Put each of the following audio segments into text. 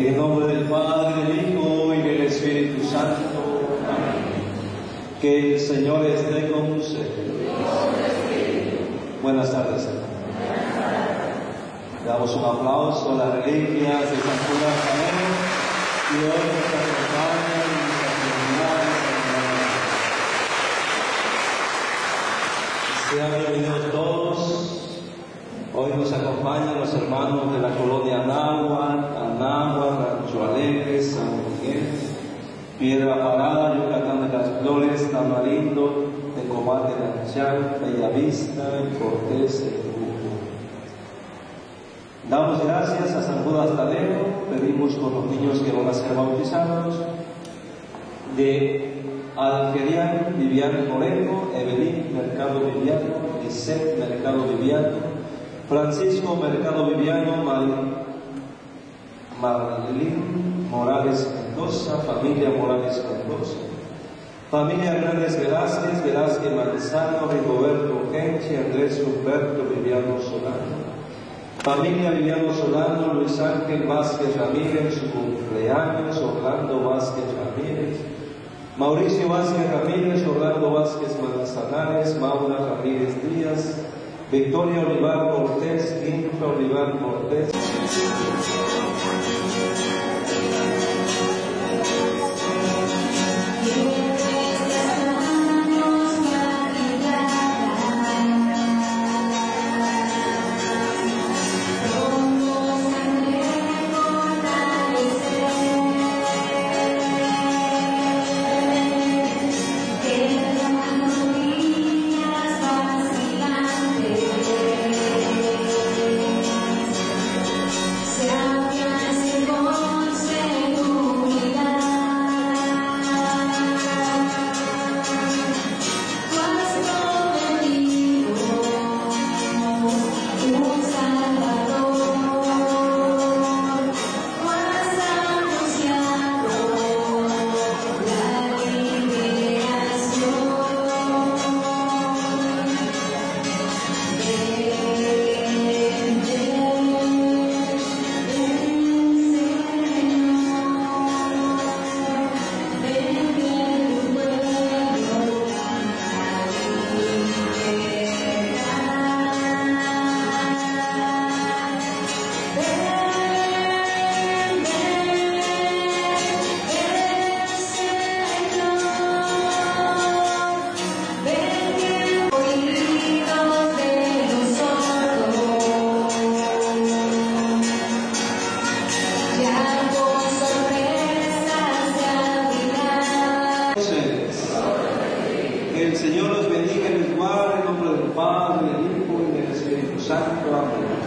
En el nombre del Padre, del Hijo y del Espíritu Santo. Amén. Que el Señor esté con ustedes. Buenas tardes, hermanos. Damos un aplauso a la reliquia de San Judas Tadeo y hoy nos acompaña en nuestra comunidad. Sean bienvenidos todos. Hoy nos acompañan los hermanos de la colonia Anáhuac, Rancho Alegre, San Miguel, Piedra Parada, Yucatán de las Flores, Tamarindo, Tecomán de Lanchal, Bellavista, Cortés, Damos gracias a San Judas Tadeo, pedimos por los niños que van a ser bautizados, de Algerian Vivian Moreno, Evelyn Mercado Viviano, Isette Mercado Viviano, Francisco Mercado Viviano, Marlene Morales Mendoza, familia Morales Mendoza, familia Hernández Velázquez, Velázquez Manzano, Rigoberto Genchi, Andrés Humberto Viviano Solano, familia Viviano Solano, Luis Ángel Vázquez Ramírez, su cumpleaños, Orlando Vázquez Ramírez, Mauricio Vázquez Ramírez, Orlando Vázquez Manzanares, Maura Ramírez Díaz, Victoria Olivar Cortés, Ninfa Olivar Cortés.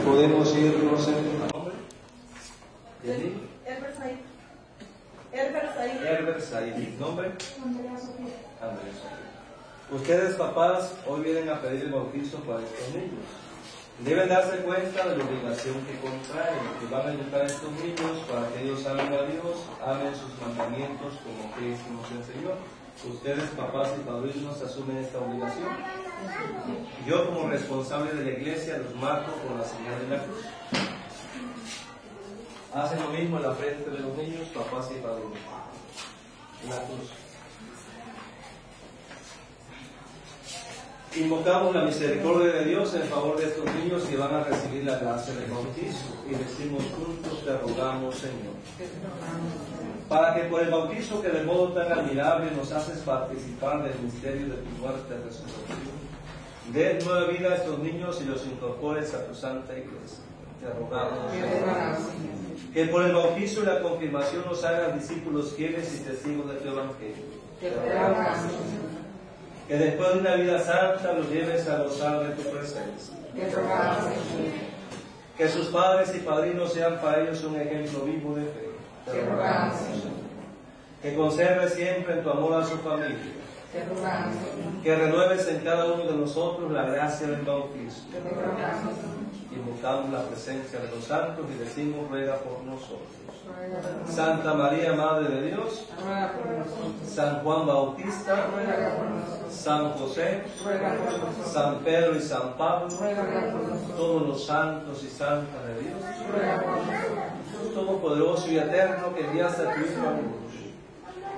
Podemos irnos en nombre. Herbert Said. ¿Nombre? Andrea Sofía. Ustedes, papás, hoy vienen a pedir el bautizo para estos niños. Deben darse cuenta de la obligación que contraen, que van a educar a estos niños para que ellos amen a Dios, amen sus mandamientos como Cristo nos enseñó. Ustedes, papás y padrinos, asumen esta obligación. Yo, como responsable de la iglesia, los marco con la señal de la cruz. Hacen lo mismo en la frente de los niños, papás y padrinos. La cruz. Invocamos la misericordia de Dios en favor de estos niños que van a recibir la gracia del bautizo y decimos juntos: te rogamos, Señor, para que por el bautizo que de modo tan admirable nos haces participar del misterio de tu muerte y resurrección, dé nueva vida a estos niños y los incorpores a tu santa iglesia. Te rogamos, Señor, que por el bautizo y la confirmación nos hagas discípulos fieles y testigos de tu evangelio. Te rogamos, Señor, que después de una vida santa los lleves a gozar de tu presencia. Te rogamos, Señor, que sus padres y padrinos sean para ellos un ejemplo vivo de fe. Te rogamos, Señor, que conserves siempre en tu amor a su familia. Te rogamos, Señor, que renueves en cada uno de nosotros la gracia del bautismo. Te rogamos, Señor, invocamos la presencia de los santos y decimos, ruega por nosotros. Santa María, Madre de Dios, San Juan Bautista, San José, San Pedro y San Pablo, todos los santos y santas de Dios, Dios Todopoderoso y Eterno, que enviaste a tu Hijo al mundo,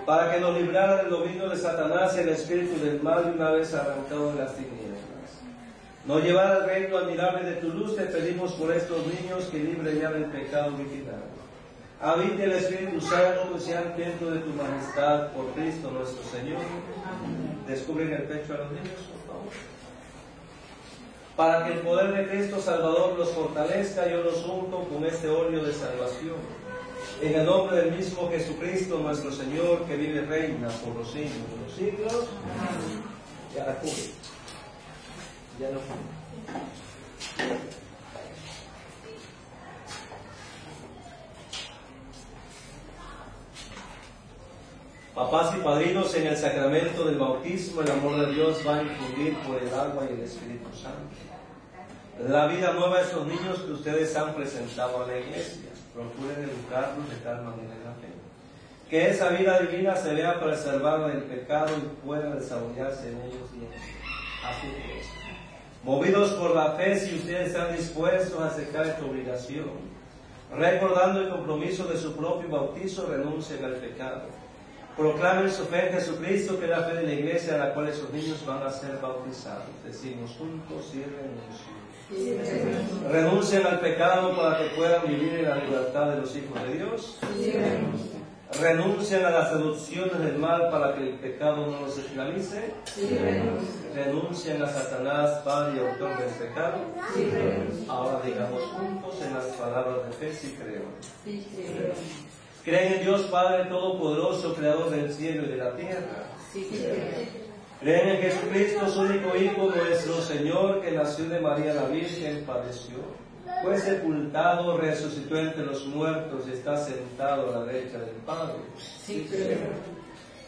para que nos librara del dominio de Satanás y el espíritu del mal, y una vez arrancado de las tinieblas, nos llevara al reino admirable de tu luz. Te pedimos por estos niños que libren ya del pecado original. Habite el Espíritu Santo y sean dentro de tu majestad por Cristo nuestro Señor. Descubren el pecho a los niños, por favor. Para que el poder de Cristo Salvador los fortalezca, yo los unto con este óleo de salvación. En el nombre del mismo Jesucristo nuestro Señor, que vive y reina por los siglos de los siglos. Ya la cubre. Ya no cubre. Papás y padrinos, en el sacramento del bautismo, el amor de Dios va a infundir por el agua y el Espíritu Santo la vida nueva a estos niños que ustedes han presentado a la iglesia. Procuren educarlos de tal manera en la fe, que esa vida divina se vea preservada del pecado y pueda desarrollarse en ellos bien. Así es. Movidos por la fe, si ustedes están dispuestos a aceptar esta obligación, recordando el compromiso de su propio bautizo, renuncien al pecado. Proclamen su fe en Jesucristo, que es la fe de la iglesia a la cual esos niños van a ser bautizados. Decimos juntos y renuncien. Renuncien al pecado para que puedan vivir en la libertad de los hijos de Dios. Renuncien a las seducciones del mal para que el pecado no los esclavice. Renuncien a Satanás, padre y autor del pecado. Ahora digamos juntos en las palabras de fe, sí creo. ¿Creen en Dios Padre Todopoderoso, Creador del cielo y de la tierra? ¿Creen en Jesucristo, su único Hijo, nuestro Señor, que nació de María la Virgen, padeció, fue sepultado, resucitó entre los muertos y está sentado a la derecha del Padre?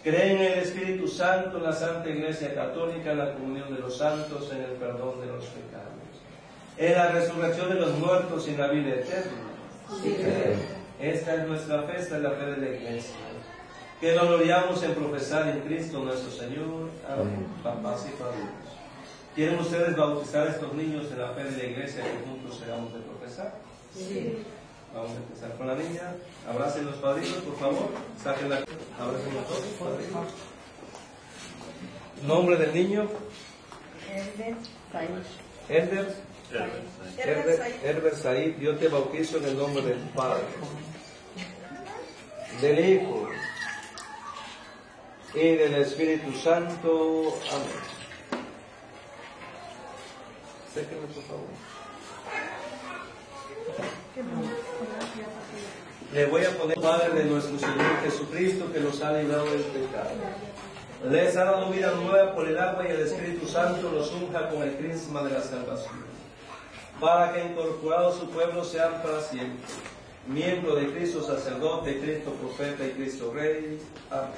¿Creen en el Espíritu Santo, en la Santa Iglesia Católica, en la comunión de los santos, en el perdón de los pecados, en la resurrección de los muertos y en la vida eterna? Esta es nuestra fe, esta es la fe de la iglesia. Que nos gloriamos en profesar en Cristo nuestro Señor. Amén. Papás y padrinos, ¿quieren ustedes bautizar a estos niños en la fe de la iglesia que juntos seramos de profesar? Sí. Vamos a empezar con la niña. Abracen los padrinos, por favor. Saquen la... Abracen los dos padrinos. Nombre del niño. Herbert Said. Yo te bautizo en el nombre del Padre, del Hijo y del Espíritu Santo. Amén. Séquenme, por favor. Le voy a poner Padre de nuestro Señor Jesucristo, que los ha librado del pecado. Les ha dado vida nueva por el agua, y el Espíritu Santo los unja con el crisma de la salvación, para que incorporados su pueblo sean para siempre miembro de Cristo sacerdote, Cristo profeta y Cristo Rey. Amén.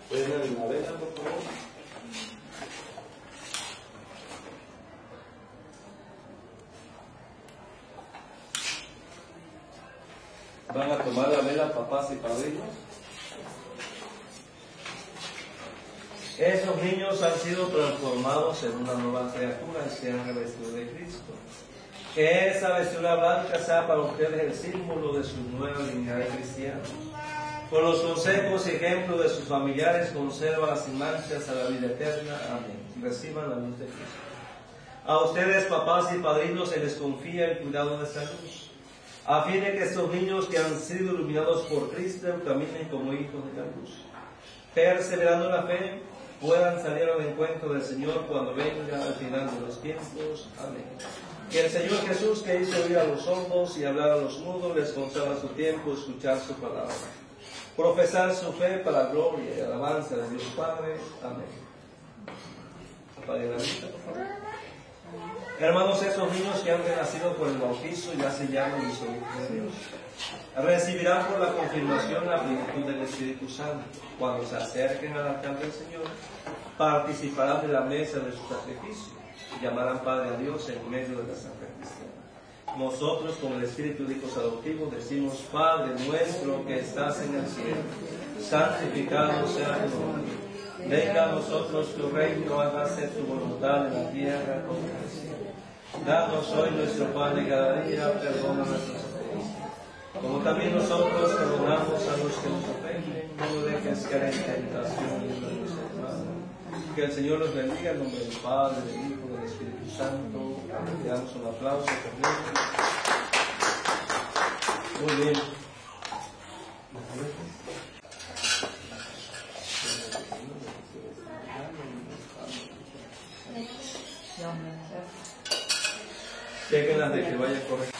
¿Pueden la vela, por favor? Van a tomar la vela papás y padrinos. Esos niños han sido transformados en una nueva criatura y se han revestido de Cristo. Que esa vestidura blanca sea para ustedes el símbolo de su nueva dignidad de cristianos. Con los consejos y ejemplos de sus familiares, conservan sin manchas a la vida eterna. Amén. Reciban la luz de Cristo. A ustedes, papás y padrinos, se les confía el cuidado de esta luz, a fin de que estos niños que han sido iluminados por Cristo caminen como hijos de la luz, perseverando en la fe, puedan salir al encuentro del Señor cuando venga al final de los tiempos. Amén. Que el Señor Jesús, que hizo oír a los sordos y hablar a los mudos, les conceda su tiempo escuchar su palabra. profesar su fe para la gloria y alabanza de Dios Padre. Amén. Apague la vista, por favor. Hermanos, esos niños que han renacido por el bautizo ya se llaman los hijos de Dios. Recibirán por la confirmación la plenitud del Espíritu Santo. Cuando se acerquen al altar del Señor, participarán de la mesa de su sacrificio y llamarán Padre a Dios en medio de la Santa Cristiana. Nosotros, con el Espíritu de hijos adoptivos, decimos: Padre nuestro que estás en el cielo, santificado sea tu nombre. Venga a nosotros tu reino, hágase tu voluntad en la tierra como en el cielo. Danos hoy nuestro pan de cada día, perdona nuestras ofensas, como también nosotros perdonamos a los que nos ofenden. No dejes caer en tentación y líbranos del mal. Que el Señor los bendiga en nombre del Padre, del Hijo y del Espíritu Santo. Le damos un aplauso también. Muy bien. Chequen las de que vaya correcto.